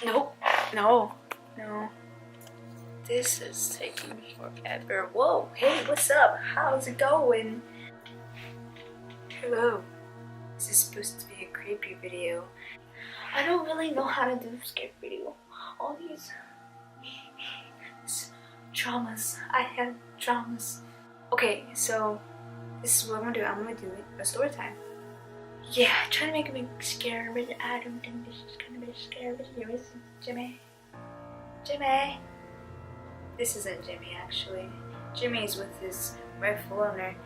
Nope. No. No. This is taking forever. Whoa. Hey, what's up? How's it going? Hello. This is supposed to be a creepy video. I don't really know how to do a scary video. All these traumas. I had traumas. Okay, so this is what I'm gonna do. I'm gonna do a story time. Yeah, trying to make it scary, but I don't think this is gonna be a scary video, is it, Jimmy? Jimmy! This isn't Jimmy, actually. Jimmy's with his rightful owner,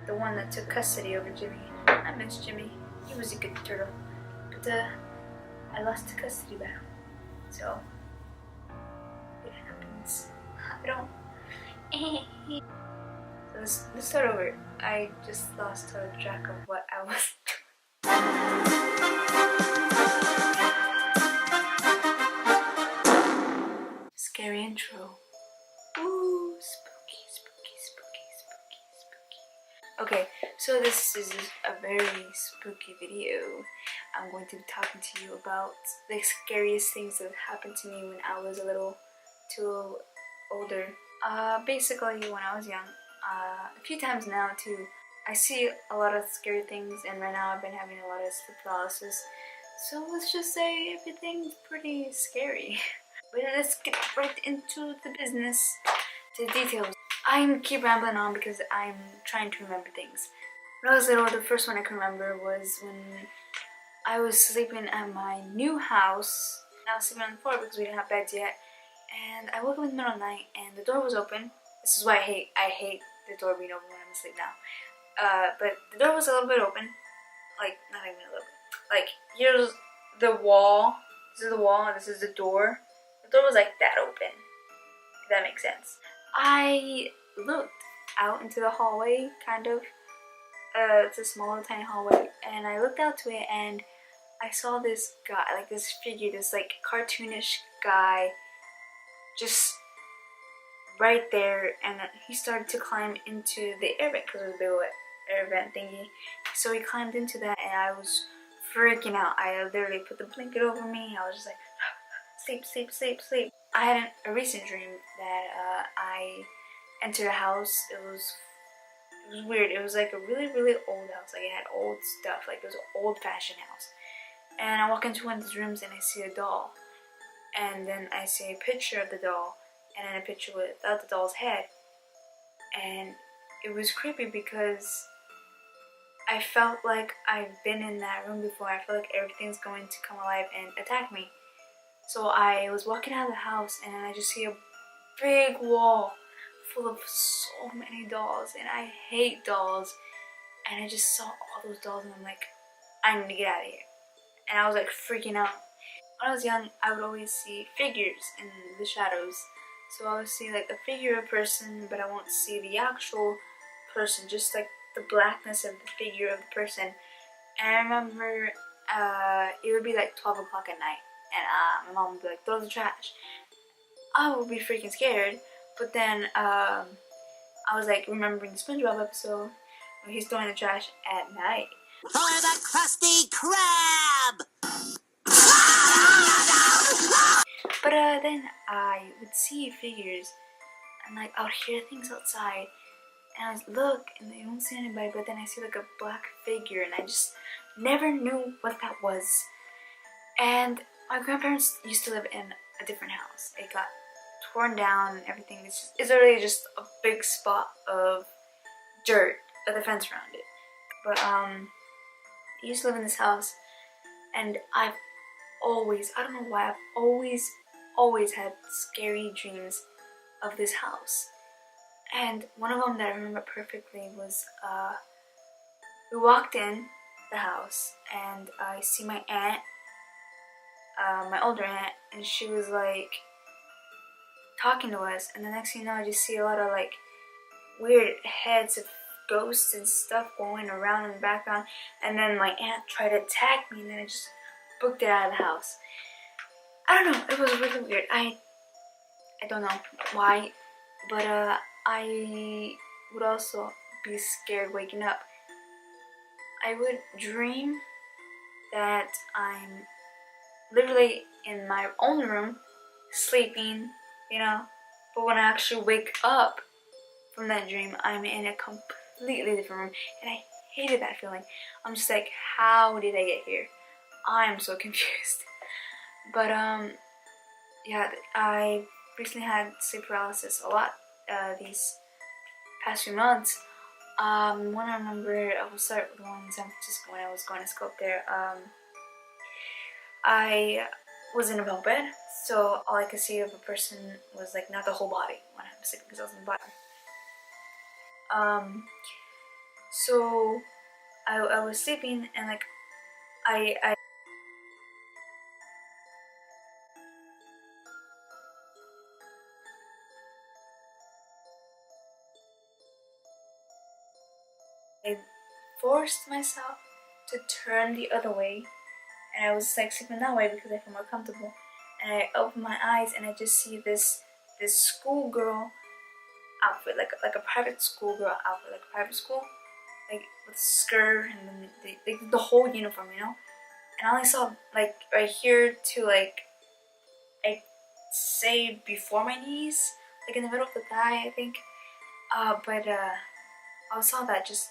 the one that took custody over Jimmy. I miss Jimmy. He was a good turtle, but I lost the custody battle. So it happens. I don't. So let's start over. I just lost track of what I was doing. Scary intro. Ooh, spooky, spooky, spooky, spooky, spooky. Okay, so this is a very spooky video. I'm going to be talking to you about the scariest things that happened to me when I was a little too older. Basically when I was young. A few times now too. I see a lot of scary things, and right now I've been having a lot of sleep paralysis. So let's just say everything's pretty scary. But let's get right into the business, to the details. I keep rambling on because I'm trying to remember things. When I was little, the first one I can remember was when I was sleeping at my new house. I was sleeping on the floor because we didn't have beds yet. And I woke up in the middle of the night and the door was open. This is why I hate the door being open when I'm asleep now. But the door was a little bit open. Like, not even a little bit. Like, here's the wall. This is the wall and this is the door. The door was like that open. If that makes sense. I looked out into the hallway, kind of. It's a small little tiny hallway. And I looked out to it and I saw this guy, like this figure, this like cartoonish guy, just right there, and he started to climb into the air vent because it was a big air vent thingy. So he climbed into that and I was freaking out. I literally put the blanket over me. I was just like, sleep, sleep, sleep, sleep. I had a recent dream that I entered a house. It was weird. It was like a really, really old house. Like it had old stuff. Like it was an old-fashioned house. And I walk into one of these rooms and I see a doll. And then I see a picture of the doll. And then a picture without the doll's head. And it was creepy because I felt like I've been in that room before. I felt like everything's going to come alive and attack me. So I was walking out of the house and I just see a big wall full of so many dolls. And I hate dolls. And I just saw all those dolls and I'm like, I need to get out of here. And I was like freaking out. When I was young, I would always see figures in the shadows. So I would see like a figure of a person, but I won't see the actual person, just like the blackness of the figure of the person. And I remember it would be like 12 o'clock at night, and my mom would be like, throw the trash. I would be freaking scared, but then I was like remembering the SpongeBob episode where he's throwing the trash at night. For the Krusty Krab! But then I would see figures, and like I would hear things outside, and I would look, and I don't see anybody. But then I see like a black figure, and I just never knew what that was. And my grandparents used to live in a different house. It got torn down, and everything. It's literally just a big spot of dirt with a fence around it. But I used to live in this house, and I've always, I don't know why, I've always had scary dreams of this house. And one of them that I remember perfectly was we walked in the house and I see my aunt, my older aunt, and she was like talking to us, and the next thing you know I just see a lot of like weird heads of ghosts and stuff going around in the background, and then my aunt tried to attack me and then I just booked it out of the house. I don't know, it was really weird. I don't know why, but I would also be scared waking up. I would dream that I'm literally in my own room, sleeping, you know. But when I actually wake up from that dream, I'm in a completely different room, and I hated that feeling. I'm just like, how did I get here? I'm so confused. But yeah, I recently had sleep paralysis a lot these past few months. When I remember, I will start with the one in San Francisco when I was going to school up there. I was in a bunk bed, so all I could see of a person was like not the whole body when I was sleeping because I was in the bottom. So I was sleeping, and like I forced myself to turn the other way, and I was like sleeping that way because I felt more comfortable. And I opened my eyes, and I just see this schoolgirl outfit, like a private schoolgirl outfit, like a private school, like with skirt and then the whole uniform, you know. And I only saw like right here to like I say before my knees, like in the middle of the thigh, I think. But I saw that just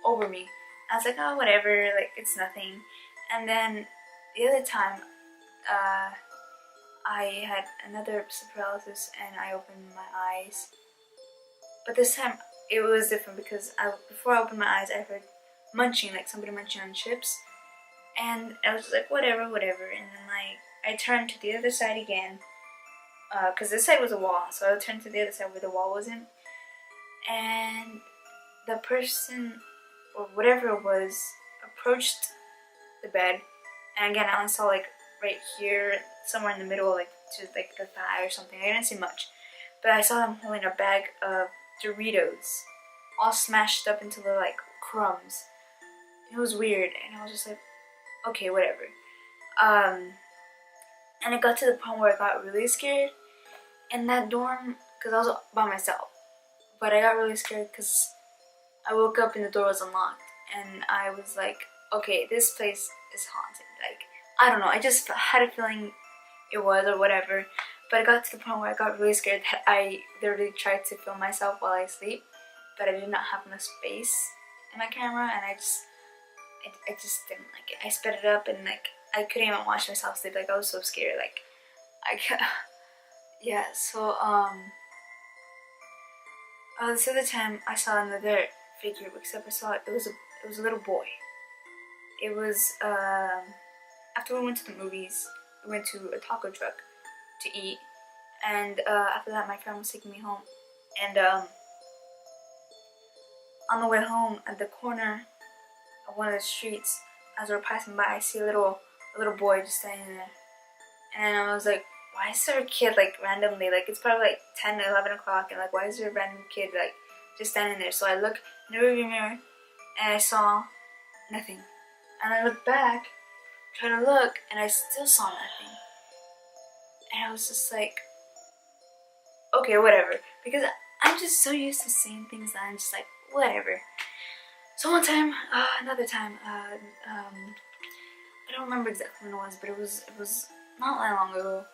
over me. I was like, oh, whatever, like it's nothing. And then the other time, I had another sleep paralysis, and I opened my eyes. But this time it was different because before I opened my eyes, I heard munching, like somebody munching on chips, and I was just like, whatever, whatever. And then like I turned to the other side again, because this side was a wall, so I turned to the other side where the wall wasn't, and the person or whatever it was approached the bed, and again I only saw like right here, somewhere in the middle, like to like the thigh or something. I didn't see much, but I saw them holding a bag of Doritos, all smashed up into the like crumbs. It was weird, and I was just like, okay, whatever. And it got to the point where I got really scared in that dorm because I was by myself. But I got really scared because I woke up and the door was unlocked, and I was like, okay, this place is haunted. Like, I don't know, I just had a feeling it was or whatever. But it got to the point where I got really scared that I literally tried to film myself while I sleep, but I did not have enough space in my camera, and I just didn't like it. I sped it up, and like I couldn't even watch myself sleep. Like I was so scared. Like yeah. So this other time I saw another figure, except I saw it was a little boy. It was after we went to the movies, we went to a taco truck to eat, and after that my friend was taking me home, and on the way home at the corner of one of the streets, as we were passing by, I see a little boy just standing there, and I was like, why is there a kid like randomly, like it's probably like 10 or 11 o'clock, and like why is there a random kid like just standing there? So I look in the rearview mirror, and I saw nothing, and I looked back, tried to look, and I still saw nothing, and I was just like, okay, whatever, because I'm just so used to seeing things that I'm just like, whatever. So one time, another time, I don't remember exactly when it was, but it was not that long ago.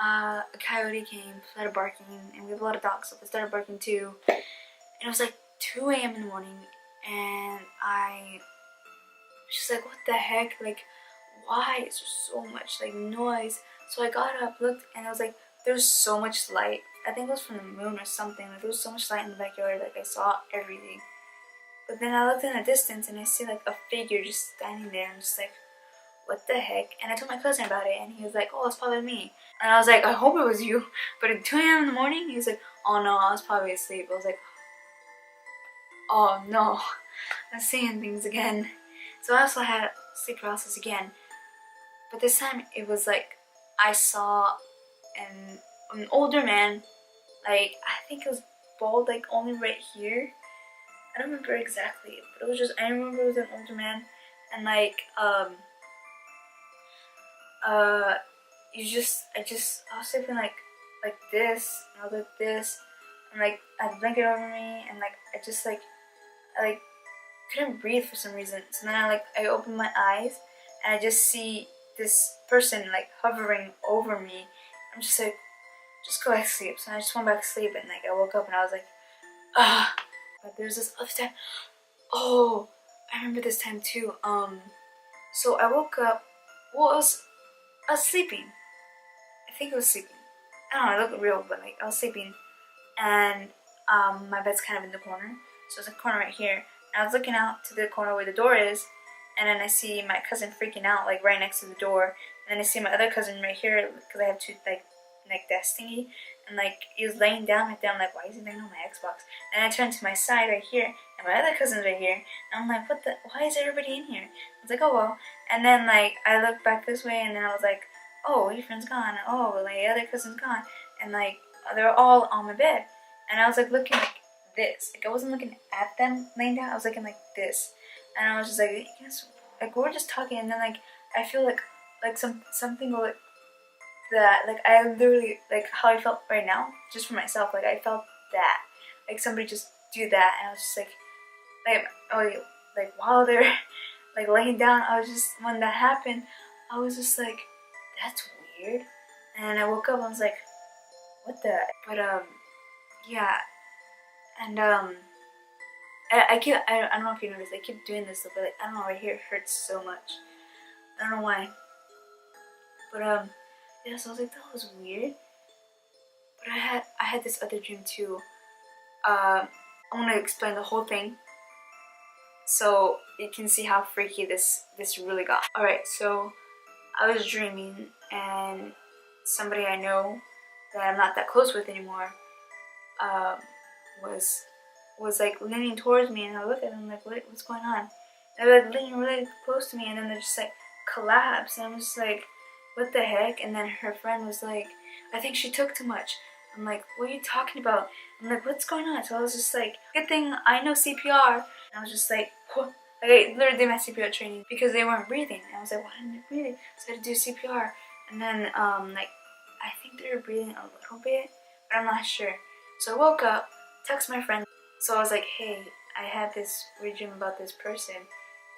A coyote came, started barking, and we have a lot of dogs, so they started barking too. And it was like 2 a.m. in the morning, and I was just like, what the heck? Like, why is there so much like noise? So I got up, looked, and it was like there was so much light. I think it was from the moon or something. Like there was so much light in the backyard, like I saw everything. But then I looked in the distance, and I see like a figure just standing there. I'm just like, what the heck? And I told my cousin about it, and he was like, oh, it's probably me. And I was like, I hope it was you. But at 2 a.m. in the morning, he was like, oh no, I was probably asleep. I was like, oh no, I'm seeing things again. So I also had sleep paralysis again. But this time it was like I saw an older man, like I think it was bald, like only right here. I don't remember exactly, but it was just, I remember it was an older man, and like I was sleeping like this, and I was like this, and like I had a blanket over me, and like I couldn't breathe for some reason. So then I opened my eyes, and I just see this person like hovering over me. I'm just like, just go back to sleep. So I just went back to sleep, and like I woke up and I was like, ah. But there's this other time. Oh, I remember this time too. So I woke up. Well, I was sleeping. I think I was sleeping. I don't know. It looked real, but like I was sleeping, and my bed's kind of in the corner. So there's a corner right here. And I was looking out to the corner where the door is, and then I see my cousin freaking out like right next to the door. And then I see my other cousin right here because I have two like desk thingy, and like he was laying down right there. I'm like, why is he laying on my Xbox? And I turned to my side right here, and my other cousin's right here. And I'm like, what the? Why is everybody in here? I was like, oh well. And then like I looked back this way, and then I was like, oh, your friend's gone. Oh, like the other cousin's gone, and like they're all on my bed. And I was like looking like this. Like I wasn't looking at them laying down. I was looking like this, and I was just like, yes. Like we were just talking, and then like I feel like something like that. Like I literally like how I felt right now, just for myself. Like I felt that, like somebody just do that, and I was just like oh, like while they're like laying down, I was just when that happened, I was just like, that's weird. And I woke up, I was like, what the? But yeah, and I don't know if you noticed, I keep doing this, but like I don't know, right here it hurts so much. I don't know why. But yeah, so I was like, that was weird. But I had this other dream too. I want to explain the whole thing so you can see how freaky this really got. Alright, so I was dreaming, and somebody I know that I'm not that close with anymore was like leaning towards me, and I look at them like, what's going on? And they're like leaning really close to me, and then they just like collapse, and I'm just like, what the heck? And then her friend was like, I think she took too much. I'm like, what are you talking about? I'm like, what's going on? So I was just like, good thing I know CPR. And I was just like, whoa. Like I literally did my CPR training because they weren't breathing. And I was like, why didn't they breathe? So I had to do CPR. And then like I think they were breathing a little bit, but I'm not sure. So I woke up, text my friend. So I was like, hey, I had this weird dream about this person.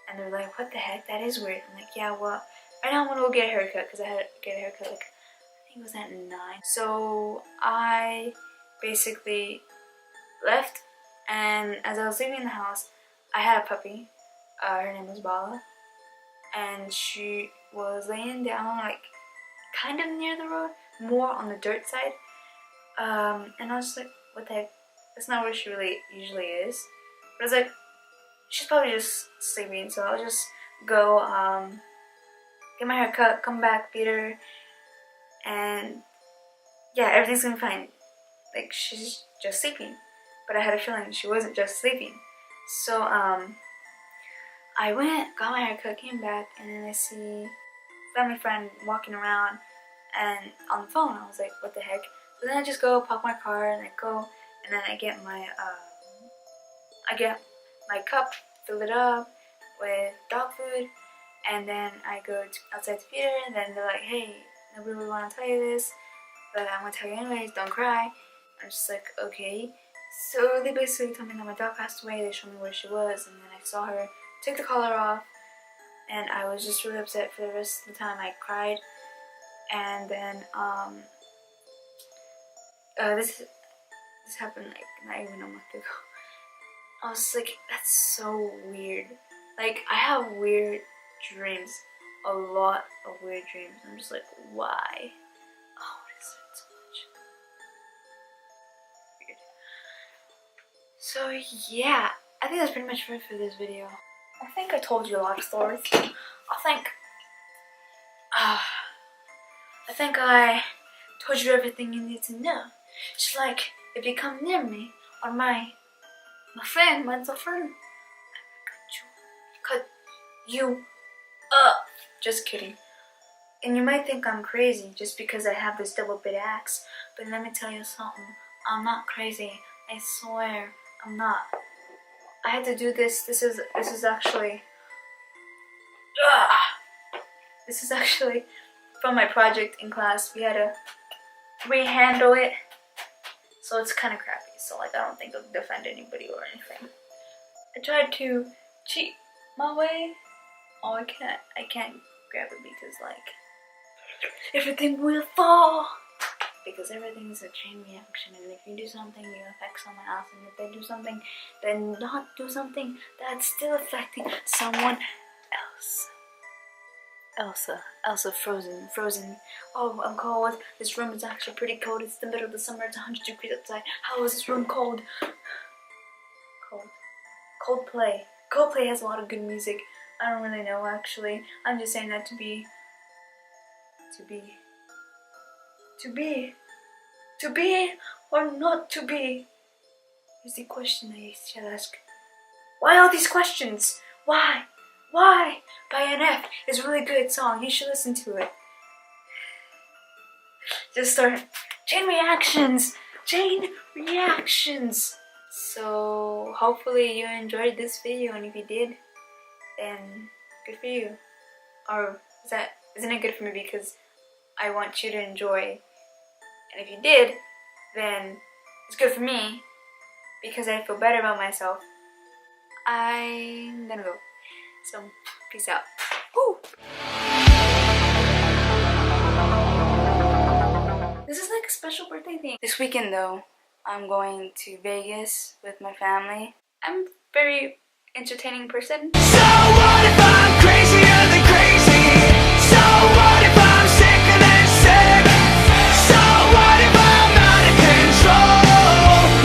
And they're like, what the heck? That is weird. I'm like, yeah, well, right now I'm gonna go get a haircut because I had to get a haircut like, I think it was at 9. So I basically left, and as I was leaving the house, I had a puppy. Her name was Bala, and she was laying down like kind of near the road, more on the dirt side. And I was just like, what the heck? That's not where she really usually is. But I was like, she's probably just sleeping, so I'll just go get my hair cut, come back, beat her, and yeah, everything's gonna be fine. Like, she's just sleeping. But I had a feeling she wasn't just sleeping. So I went, got my hair cut, came back, and then I see family friend walking around and on the phone. I was like, what the heck? So then I just go park my car, and I go, and then I get my cup, fill it up with dog food, and then I go outside to feed her, and then they're like, hey, nobody really want to tell you this, but I'm gonna tell you anyways, don't cry. I'm just like, okay. So they basically told me that my dog passed away. They showed me where she was, and then I saw her, took the collar off, and I was just really upset for the rest of the time. I cried, and then this happened like not even a month ago. I was like, that's so weird. Like, I have weird dreams, a lot of weird dreams. I'm just like, why? Oh, what is it so much? Weird. So yeah, I think that's pretty much it for this video. I think I told you a lot of stories. I think I told you everything you need to know. Just like if you come near me or my friend, my little friend, cut you up. Just kidding. And you might think I'm crazy just because I have this double bit axe, but let me tell you something. I'm not crazy. I swear, I'm not. I had to do this. This is actually. This is actually from my project in class. We had to rehandle it, so it's kind of crappy. So like, I don't think it'll defend anybody or anything. I tried to cheat my way. Oh, I can't grab it because like everything will fall. Because everything is a chain reaction, and if you do something, you affect someone else, and if they do something, then not do something, that's still affecting someone else. Elsa, frozen. Oh, I'm cold. This room is actually pretty cold. It's the middle of the summer. It's 100 degrees outside. How is this room cold? Coldplay. Coldplay has a lot of good music. I don't really know actually. I'm just saying that to be or not to be is the question I should ask. Why all these questions? Why? By NF. It's a really good song. You should listen to it. Just start chain reactions. So hopefully you enjoyed this video, and if you did, then good for you. Or isn't it good for me because I want you to enjoy? And if you did, then it's good for me because I feel better about myself. I'm gonna go. So, peace out. Woo! This is like a special birthday thing. This weekend though, I'm going to Vegas with my family. I'm a very entertaining person. So what if I'm